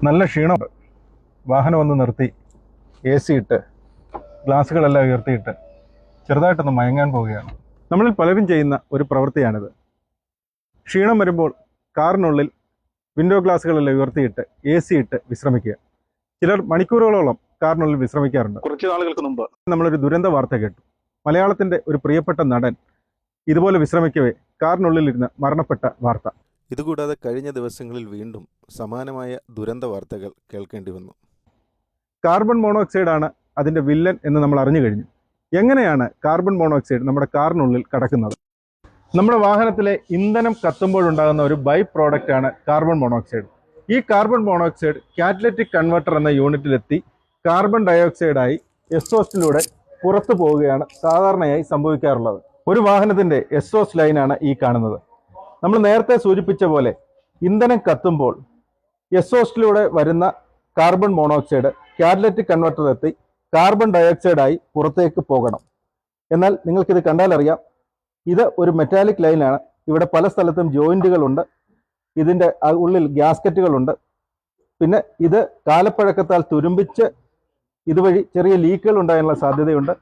നല്ല ക്ഷീണമുണ്ട്. വാഹനം ഒന്ന് നിർത്തി AC ഇട്ട് ഗ്ലാസുകളെല്ലാം ഉയർത്തിയിട്ട് ചെറുതായിട്ടൊന്ന് മയങ്ങാൻ പോവുകയാണ്. നമ്മളിൽ പലരും ചെയ്യുന്ന ഒരു പ്രവൃത്തിയാണിത്. ക്ഷീണം വരുമ്പോൾ കാറിനുള്ളിൽ വിൻഡോ ഗ്ലാസുകളെല്ലാം ഉയർത്തിയിട്ട് AC ഇട്ട് വിശ്രമിക്കുക. ചിലർ മണിക്കൂറുകളോളം കാറിനുള്ളിൽ വിശ്രമിക്കാറുണ്ട്. കുറച്ച് നാളുകൾക്ക് മുമ്പ് നമ്മളൊരു ദുരന്ത വാർത്ത കേട്ടു. മലയാളത്തിൻ്റെ ഒരു പ്രിയപ്പെട്ട നടൻ ഇതുപോലെ വിശ്രമിക്കവേ കാറിനുള്ളിലിരുന്ന് മരണപ്പെട്ട വാർത്ത. ഇതുകൂടാതെ കഴിഞ്ഞ ദിവസങ്ങളിൽ വീണ്ടും സമാനമായ ദുരന്ത വാർത്തകൾ കേൾക്കേണ്ടി വന്നു. കാർബൺ മോണോക്സൈഡാണ് അതിൻ്റെ വില്ലൻ എന്ന് നമ്മൾ അറിഞ്ഞു കഴിഞ്ഞു. എങ്ങനെയാണ് കാർബൺ മോണോക്സൈഡ് നമ്മുടെ കാറിനുള്ളിൽ കടക്കുന്നത്? നമ്മുടെ വാഹനത്തിലെ ഇന്ധനം കത്തുമ്പോഴുണ്ടാകുന്ന ഒരു ബൈ പ്രോഡക്റ്റാണ് കാർബൺ മോണോക്സൈഡ്. ഈ കാർബൺ മോണോക്സൈഡ് കാറ്റലിറ്റിക് കൺവെർട്ടർ എന്ന യൂണിറ്റിലെത്തി കാർബൺ ഡയോക്സൈഡായി എക്സോസ്റ്റിലൂടെ പുറത്തു പോവുകയാണ് സാധാരണയായി സംഭവിക്കാറുള്ളത്. ഒരു വാഹനത്തിൻ്റെ എക്സോസ്റ്റ് ലൈനാണ് ഈ കാണുന്നത്. നമ്മൾ നേരത്തെ സൂചിപ്പിച്ച പോലെ ഇന്ധനം കത്തുമ്പോൾ എക്സോസ്റ്റിലൂടെ വരുന്ന കാർബൺ മോണോക്സൈഡ് കാറ്റലിറ്റിക് കൺവെർട്ടറിലെത്തി കാർബൺ ഡയോക്സൈഡായി പുറത്തേക്ക് പോകണം. എന്നാൽ നിങ്ങൾക്കിത് കണ്ടാലറിയാം, ഇത് ഒരു മെറ്റാലിക് ലൈനാണ്. ഇവിടെ പല സ്ഥലത്തും ജോയിൻറ്റുകളുണ്ട്. ഇതിൻ്റെ ഉള്ളിൽ ഗ്യാസ്കറ്റുകളുണ്ട്. പിന്നെ ഇത് കാലപ്പഴക്കത്താൽ തുരുമ്പിച്ച് ഇതുവഴി ചെറിയ ലീക്കുകൾ ഉണ്ടാകാനുള്ള സാധ്യതയുണ്ട്.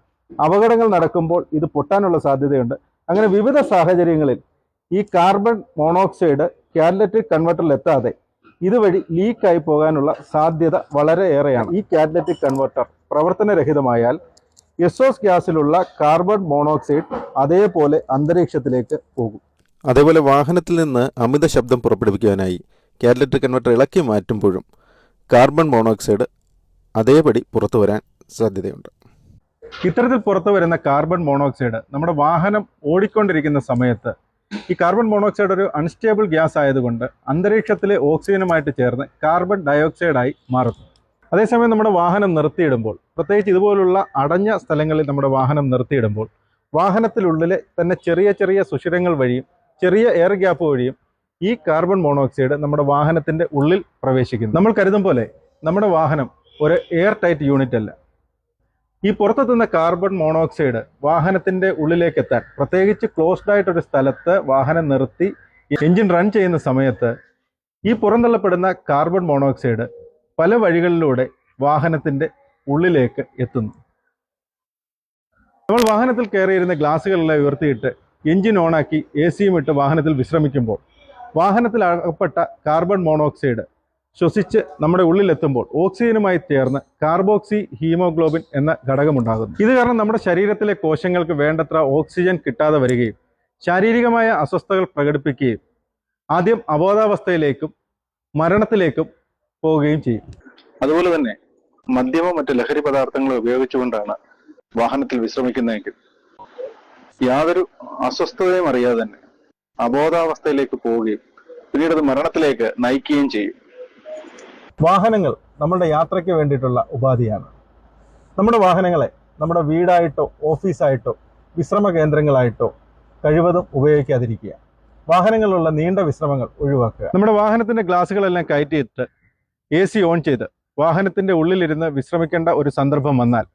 അപകടങ്ങൾ നടക്കുമ്പോൾ ഇത് പൊട്ടാനുള്ള സാധ്യതയുണ്ട്. അങ്ങനെ വിവിധ സാഹചര്യങ്ങളിൽ ഈ കാർബൺ മോണോക്സൈഡ് കാറ്റലിറ്റിക് കൺവെർട്ടറിൽ എത്താതെ ഇതുവഴി ലീക്കായി പോകാനുള്ള സാധ്യത വളരെ ഏറെയാണ്. ഈ കാറ്റലിറ്റിക് കൺവെർട്ടർ പ്രവർത്തനരഹിതമായാൽ എക്സോസ്റ്റ് ഗ്യാസിലുള്ള കാർബൺ മോണോക്സൈഡ് അതേപോലെ അന്തരീക്ഷത്തിലേക്ക് പോകും. അതേപോലെ വാഹനത്തിൽ നിന്ന് അമിത ശബ്ദം പുറപ്പെടുവിക്കുവാനായി കാറ്റലിറ്റിക് കൺവെർട്ടർ ഇളക്കി മാറ്റുമ്പോഴും കാർബൺ മോണോക്സൈഡ് അതേപടി പുറത്തു വരാൻ സാധ്യതയുണ്ട്. ഇത്തരത്തിൽ പുറത്തു വരുന്ന കാർബൺ മോണോക്സൈഡ് നമ്മുടെ വാഹനം ഓടിക്കൊണ്ടിരിക്കുന്ന സമയത്ത് ഈ കാർബൺ മോണോക്സൈഡ് ഒരു അൺസ്റ്റേബിൾ ഗ്യാസ് ആയതുകൊണ്ട് അന്തരീക്ഷത്തിലെ ഓക്സിജനുമായിട്ട് ചേർന്ന് കാർബൺ ഡയോക്സൈഡായി മാറുന്നു. അതേസമയം നമ്മുടെ വാഹനം നിർത്തിയിടുമ്പോൾ, പ്രത്യേകിച്ച് ഇതുപോലുള്ള അടഞ്ഞ സ്ഥലങ്ങളിൽ നമ്മുടെ വാഹനം നിർത്തിയിടുമ്പോൾ വാഹനത്തിനുള്ളിലെ തന്നെ ചെറിയ ചെറിയ സുഷിരങ്ങൾ വഴിയും ചെറിയ എയർ ഗ്യാപ്പ് വഴിയും ഈ കാർബൺ മോണോക്സൈഡ് നമ്മുടെ വാഹനത്തിൻ്റെ ഉള്ളിൽ പ്രവേശിക്കുന്നു. നമ്മൾ കരുതും പോലെ നമ്മുടെ വാഹനം ഒരു എയർ ടൈറ്റ് യൂണിറ്റ് അല്ല. ഈ പുറത്തെത്തുന്ന കാർബൺ മോണോക്സൈഡ് വാഹനത്തിൻ്റെ ഉള്ളിലേക്ക് എത്താൻ, പ്രത്യേകിച്ച് ക്ലോസ്ഡ് ആയിട്ടൊരു സ്ഥലത്ത് വാഹനം നിർത്തി എൻജിൻ റൺ ചെയ്യുന്ന സമയത്ത് ഈ പുറന്തള്ളപ്പെടുന്ന കാർബൺ മോണോക്സൈഡ് പല വഴികളിലൂടെ വാഹനത്തിൻ്റെ ഉള്ളിലേക്ക് എത്തുന്നു. നമ്മൾ വാഹനത്തിൽ കയറിയിരുന്ന ഗ്ലാസുകളെല്ലാം ഉയർത്തിയിട്ട് എൻജിൻ ഓണാക്കി AC ഇട്ട് വാഹനത്തിൽ വിശ്രമിക്കുമ്പോൾ വാഹനത്തിൽ അകപ്പെട്ട കാർബൺ മോണോക്സൈഡ് ശ്വസിച്ച് നമ്മുടെ ഉള്ളിലെത്തുമ്പോൾ ഓക്സിജനുമായി ചേർന്ന് കാർബോക്സി ഹീമോഗ്ലോബിൻ എന്ന ഘടകമുണ്ടാകുന്നു. ഇത് കാരണം നമ്മുടെ ശരീരത്തിലെ കോശങ്ങൾക്ക് വേണ്ടത്ര ഓക്സിജൻ കിട്ടാതെ വരികയും ശാരീരികമായ അസ്വസ്ഥതകൾ പ്രകടിപ്പിക്കുകയും ആദ്യം അബോധാവസ്ഥയിലേക്കും മരണത്തിലേക്കും പോവുകയും ചെയ്യും. അതുപോലെ തന്നെ മദ്യമോ മറ്റ് ലഹരി പദാർത്ഥങ്ങളോ ഉപയോഗിച്ചുകൊണ്ടാണ് വാഹനത്തിൽ വിശ്രമിക്കുന്നതെങ്കിൽ യാതൊരു അസ്വസ്ഥതയും അറിയാതെ തന്നെ അബോധാവസ്ഥയിലേക്ക് പോവുകയും പിന്നീട് അത് മരണത്തിലേക്ക് നയിക്കുകയും ചെയ്യും. വാഹനങ്ങൾ നമ്മുടെ യാത്രയ്ക്ക് വേണ്ടിയിട്ടുള്ള ഉപാധിയാണ്. നമ്മുടെ വാഹനങ്ങളെ നമ്മുടെ വീടായിട്ടോ ഓഫീസായിട്ടോ വിശ്രമ കേന്ദ്രങ്ങളായിട്ടോ കഴിവതും ഉപയോഗിക്കാതിരിക്കുക. വാഹനങ്ങളിലുള്ള നീണ്ട വിശ്രമങ്ങൾ ഒഴിവാക്കുക. നമ്മുടെ വാഹനത്തിൻ്റെ ഗ്ലാസുകളെല്ലാം കയറ്റിയിട്ട് AC ഓൺ ചെയ്ത് വാഹനത്തിൻ്റെ ഉള്ളിലിരുന്ന് വിശ്രമിക്കേണ്ട ഒരു സന്ദർഭം വന്നാൽ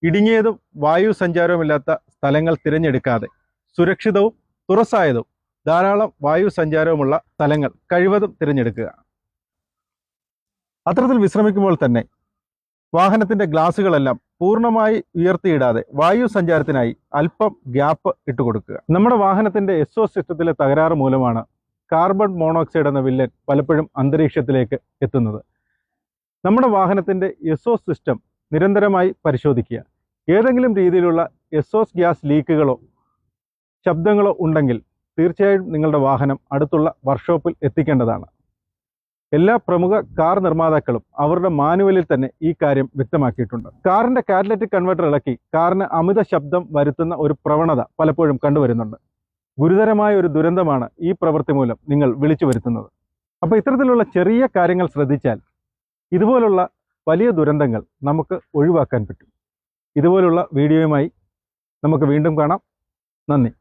ഇടുങ്ങിയതും വായു സഞ്ചാരവുമില്ലാത്ത സ്ഥലങ്ങൾ തിരഞ്ഞെടുക്കാതെ സുരക്ഷിതവും തുറസായതും ധാരാളം വായു സഞ്ചാരവുമുള്ള സ്ഥലങ്ങൾ കഴിവതും തിരഞ്ഞെടുക്കുക. അത്തരത്തിൽ വിശ്രമിക്കുമ്പോൾ തന്നെ വാഹനത്തിൻ്റെ ഗ്ലാസുകളെല്ലാം പൂർണ്ണമായി ഉയർത്തിയിടാതെ വായു സഞ്ചാരത്തിനായി അല്പം ഗ്യാപ്പ് ഇട്ടുകൊടുക്കുക. നമ്മുടെ വാഹനത്തിൻ്റെ എക്സോസ്റ്റ് സിസ്റ്റത്തിലെ തകരാറ് മൂലമാണ് കാർബൺ മോണോക്സൈഡ് എന്ന വില്ലൻ പലപ്പോഴും അന്തരീക്ഷത്തിലേക്ക് എത്തുന്നത്. നമ്മുടെ വാഹനത്തിൻ്റെ എക്സോസ്റ്റ് സിസ്റ്റം നിരന്തരമായി പരിശോധിക്കുക. ഏതെങ്കിലും രീതിയിലുള്ള എക്സോസ്റ്റ് ഗ്യാസ് ലീക്കുകളോ ശബ്ദങ്ങളോ ഉണ്ടെങ്കിൽ തീർച്ചയായും നിങ്ങളുടെ വാഹനം അടുത്തുള്ള വർക്ക്ഷോപ്പിൽ എത്തിക്കേണ്ടതാണ്. എല്ലാ പ്രമുഖ കാർ നിർമ്മാതാക്കളും അവരുടെ മാനുവലിൽ തന്നെ ഈ കാര്യം വ്യക്തമാക്കിയിട്ടുണ്ട്. കാറിൻ്റെ കാറ്റലിറ്റിക് കൺവെർട്ടർ ഇളക്കി കാറിന് അമിത ശബ്ദം വരുത്തുന്ന ഒരു പ്രവണത പലപ്പോഴും കണ്ടുവരുന്നുണ്ട്. ഗുരുതരമായ ഒരു ദുരന്തമാണ് ഈ പ്രവൃത്തി മൂലം നിങ്ങൾ വിളിച്ചു വരുത്തുന്നത്. അപ്പോൾ ഇത്തരത്തിലുള്ള ചെറിയ കാര്യങ്ങൾ ശ്രദ്ധിച്ചാൽ ഇതുപോലുള്ള വലിയ ദുരന്തങ്ങൾ നമുക്ക് ഒഴിവാക്കാൻ പറ്റും. ഇതുപോലുള്ള വീഡിയോയുമായി നമുക്ക് വീണ്ടും കാണാം. നന്ദി.